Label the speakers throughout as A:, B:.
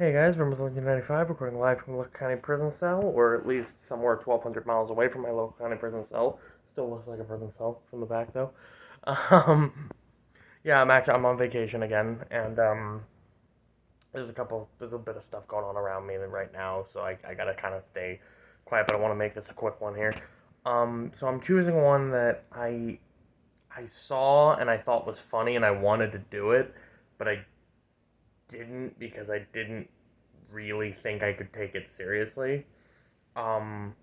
A: Hey guys, Vermouth 1995, recording live from the local county prison cell, or at least somewhere 1,200 miles away from my local county prison cell. Still looks like a prison cell from the back though. Um, yeah, I'm on vacation again, and there's a bit of stuff going on around me right now, so I gotta kind of stay quiet, but I want to make this a quick one here. So I'm choosing one that I saw and I thought was funny, and I wanted to do it, but I didn't because I didn't really think I could take it seriously. Um,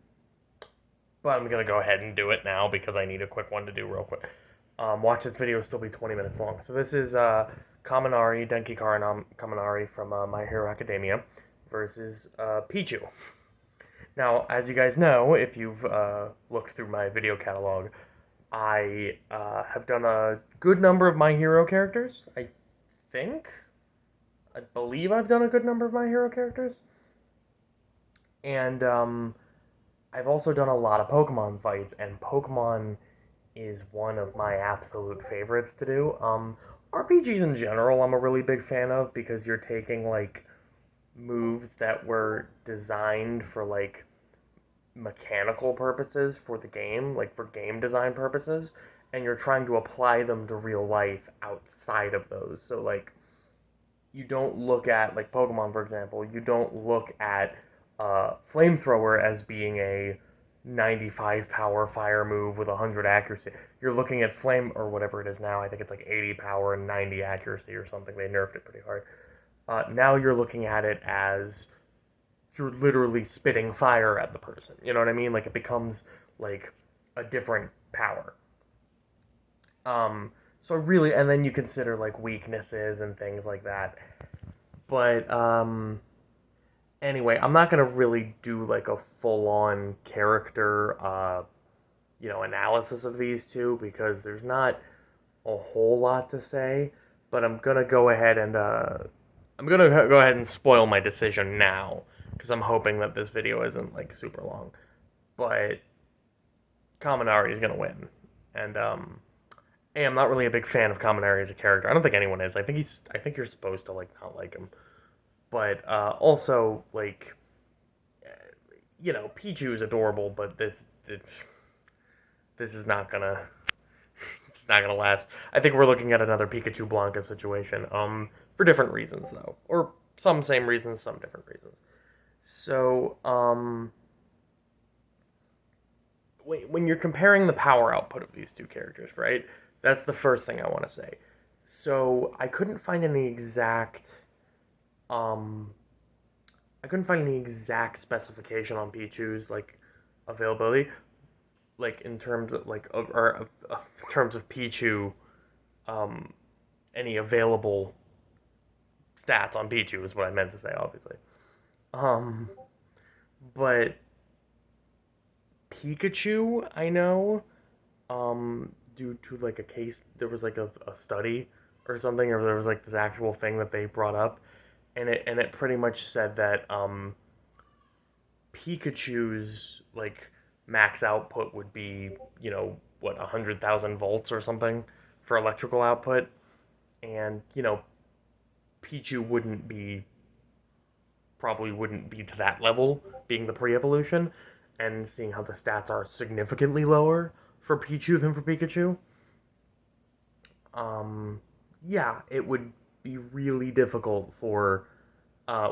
A: but I'm gonna go ahead and do it now because I need a quick one to do real quick. Watch this video still be 20 minutes long. So this is Kaminari, Denki Kaminari from My Hero Academia versus Pichu. Now, as you guys know, if you've looked through my video catalog, I have done a good number of My Hero characters. Think. I believe I've done a good number of My Hero characters. And I've also done a lot of Pokemon fights, and Pokemon is one of my absolute favorites to do. RPGs in general, I'm a really big fan of because you're taking like moves that were designed for like mechanical purposes for the game, like for game design purposes, and you're trying to apply them to real life outside of those. So like you don't look at like Pokemon, for example, you don't look at Flamethrower as being a 95 power fire move with 100 accuracy. You're looking at Flame or whatever it is now. I think it's like 80 power and 90 accuracy or something. They nerfed it pretty hard. Now you're looking at it as you're literally spitting fire at the person. You know what I mean? Like it becomes like a different power. So really, and then you consider like weaknesses and things like that. But anyway, I'm not gonna really do like a full-on character, analysis of these two because there's not a whole lot to say. But I'm gonna go ahead and spoil my decision now because I'm hoping that this video isn't like super long. But Kaminari is gonna win, and I'm not really a big fan of Kaminari as a character. I don't think anyone is. I think you're supposed to like not like him, but also like Pichu is adorable, but this is not gonna it's not gonna last. I think we're looking at another Pikachu Blanca situation. For different reasons though, or some same reasons, some different reasons. So when you're comparing the power output of these two characters, right? That's the first thing I want to say. So um I couldn't find any exact specification on Pichu's like availability, like in terms of like in terms of Pichu, um, any available stats on Pichu is what I meant to say, obviously. Um, but Pikachu, I know, due to like a case, there was like a study or something, or there was like this actual thing that they brought up, and it pretty much said that Pikachu's like max output would be, what, 100,000 volts or something for electrical output, and Pichu probably wouldn't be to that level, being the pre-evolution, and seeing how the stats are significantly lower for Pichu than for Pikachu. Um, yeah, it would be really difficult for.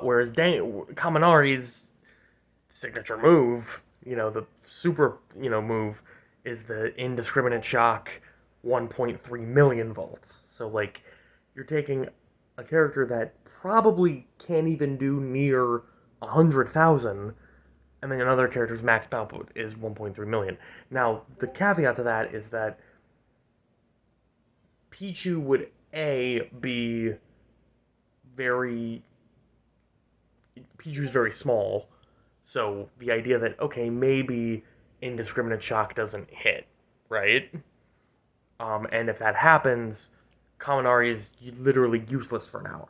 A: Whereas Kaminari's signature move, the super, move is the indiscriminate shock 1.3 million volts. So, like, you're taking a character that probably can't even do near 100,000, and then another character's max output is 1.3 million. Now, the caveat to that is that Pichu would be very. Pichu's very small, so the idea that, okay, maybe indiscriminate shock doesn't hit, right? And if that happens, Kaminari is literally useless for an hour.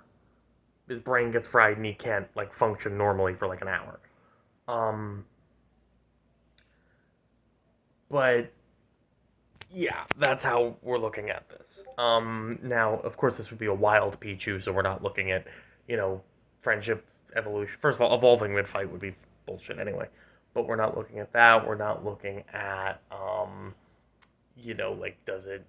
A: His brain gets fried and he can't like function normally for like an hour. Um, but yeah, that's how we're looking at this. Now, of course, this would be a wild Pichu, so we're not looking at, friendship evolution. First of all, evolving mid-fight would be bullshit anyway. But we're not looking at that. We're not looking at, like does it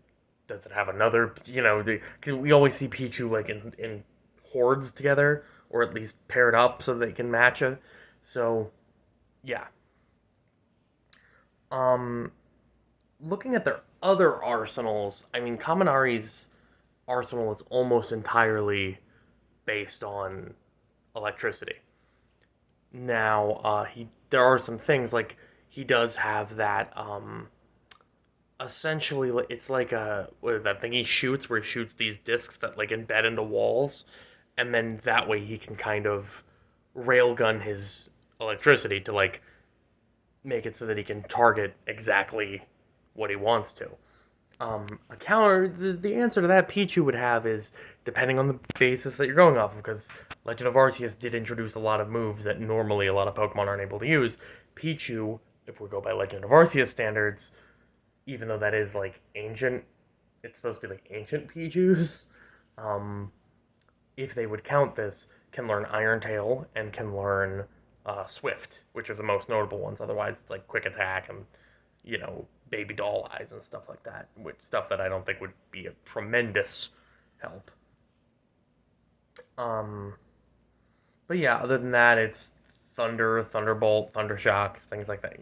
A: have another, because we always see Pichu like in hordes together, or at least paired up so they can match it. So yeah. Um, Looking at their other arsenals, I mean, Kaminari's arsenal is almost entirely based on electricity. Now, he there are some things like he does have that. Essentially, it's like a what is that thing he shoots, where he shoots these discs that like embed into walls, and then that way he can kind of railgun his electricity to like make it so that he can target exactly what he wants to. A counter, the answer to that Pichu would have is depending on the basis that you're going off of, because Legend of Arceus did introduce a lot of moves that normally a lot of Pokemon aren't able to use. Pichu, if we go by Legend of Arceus standards, even though that is like ancient, it's supposed to be like ancient Pichus. Um, if they would count this, can learn Iron Tail and can learn Swift, which are the most notable ones. Otherwise, it's like Quick Attack and Baby Doll Eyes and stuff like that, which stuff that I don't think would be a tremendous help. Um, but yeah, other than that, it's Thunder, Thunderbolt, Thundershock, things like that.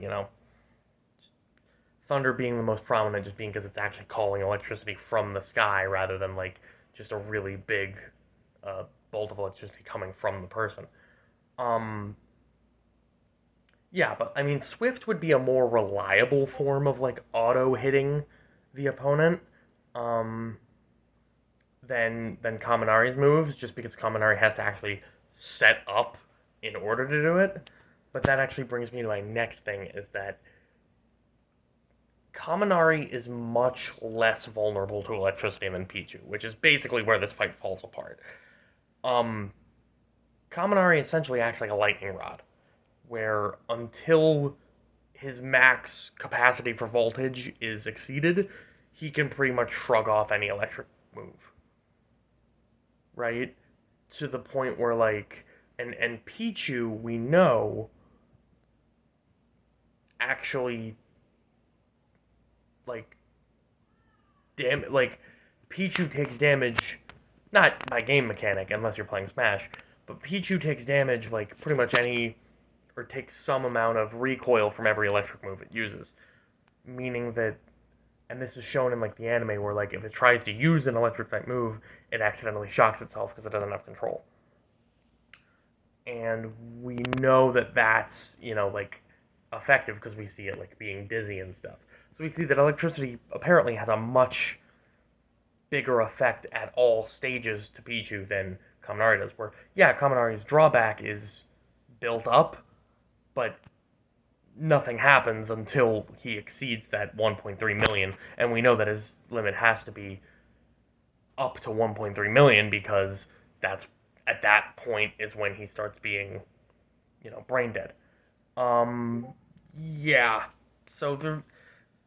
A: Thunder being the most prominent, just being because it's actually calling electricity from the sky rather than like just a really big bolt of electricity coming from the person. Um, yeah, but I mean, Swift would be a more reliable form of like auto hitting the opponent um, than Kaminari's moves, just because Kaminari has to actually set up in order to do it. But that actually brings me to my next thing: is that Kaminari is much less vulnerable to electricity than Pichu, which is basically where this fight falls apart. Um, Kaminari essentially acts like a lightning rod, where until his max capacity for voltage is exceeded, he can pretty much shrug off any electric move, right? To the point where like and Pichu, we know, actually like like Pichu takes damage not by game mechanic unless you're playing Smash, but Pichu takes damage like pretty much any or takes some amount of recoil from every electric move it uses. Meaning that, and this is shown in like the anime where like if it tries to use an electric type move, it accidentally shocks itself because it doesn't have control. And we know that that's like effective because we see it like being dizzy and stuff. So we see that electricity apparently has a much bigger effect at all stages to Pichu than Kaminari does. Where yeah, Kaminari's drawback is built up, but nothing happens until he exceeds that 1.3 million, and we know that his limit has to be up to 1.3 million because that's at that point is when he starts being, brain dead. Um, yeah. So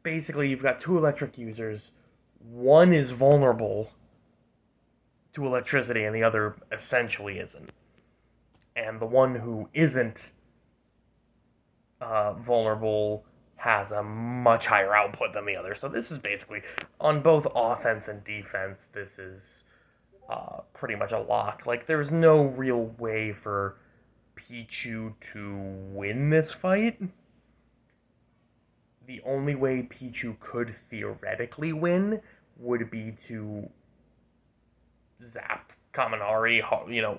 A: basically you've got two electric users. One is vulnerable to electricity, and the other essentially isn't. And the one who isn't vulnerable has a much higher output than the other. So this is basically on both offense and defense. This is pretty much a lock. Like there's no real way for Pichu to win this fight. The only way Pichu could theoretically win would be to zap Kaminari,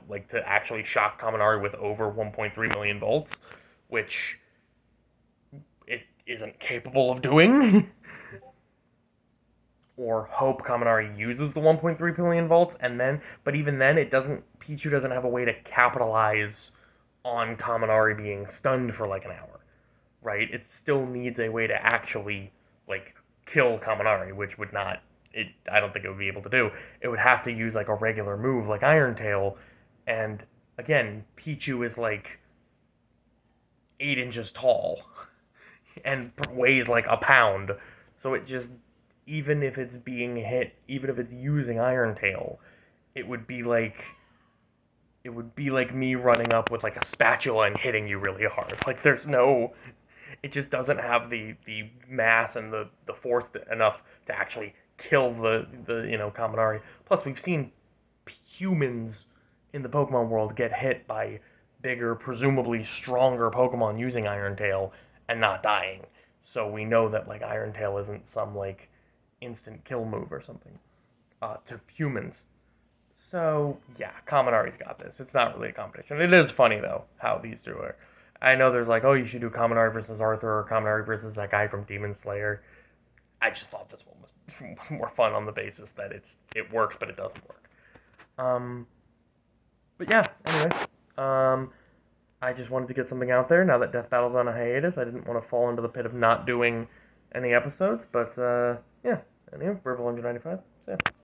A: like to actually shock Kaminari with over 1.3 million volts, which it isn't capable of doing. Or hope Kaminari uses the 1.3 billion volts, but even then, Pichu doesn't have a way to capitalize on Kaminari being stunned for like an hour, right? It still needs a way to actually, like, kill Kaminari, which would not, I don't think it would be able to do. It would have to use, like, a regular move, like Iron Tail, and, again, Pichu is, like, 8 inches tall, and weighs, like, a pound, so it just, even if it's being hit, even if it's using Iron Tail, it would be like it would be like me running up with like a spatula and hitting you really hard. Like there's no, it just doesn't have the mass and the force enough to actually kill the Kaminari. Plus, we've seen humans in the Pokemon world get hit by bigger, presumably stronger Pokemon using Iron Tail and not dying. So we know that like Iron Tail isn't some like instant kill move or something to humans. So yeah, Kaminari's got this. It's not really a competition. It is funny though how these two are. I know there's like, oh, you should do Kaminari versus Arthur or Kaminari versus that guy from Demon Slayer. I just thought this one was more fun on the basis that it works, but it doesn't work. Um, but yeah, anyway, um, I just wanted to get something out there now that Death Battle's on a hiatus. I didn't want to fall into the pit of not doing any episodes, but yeah. Anyway, Verbal 195. So yeah.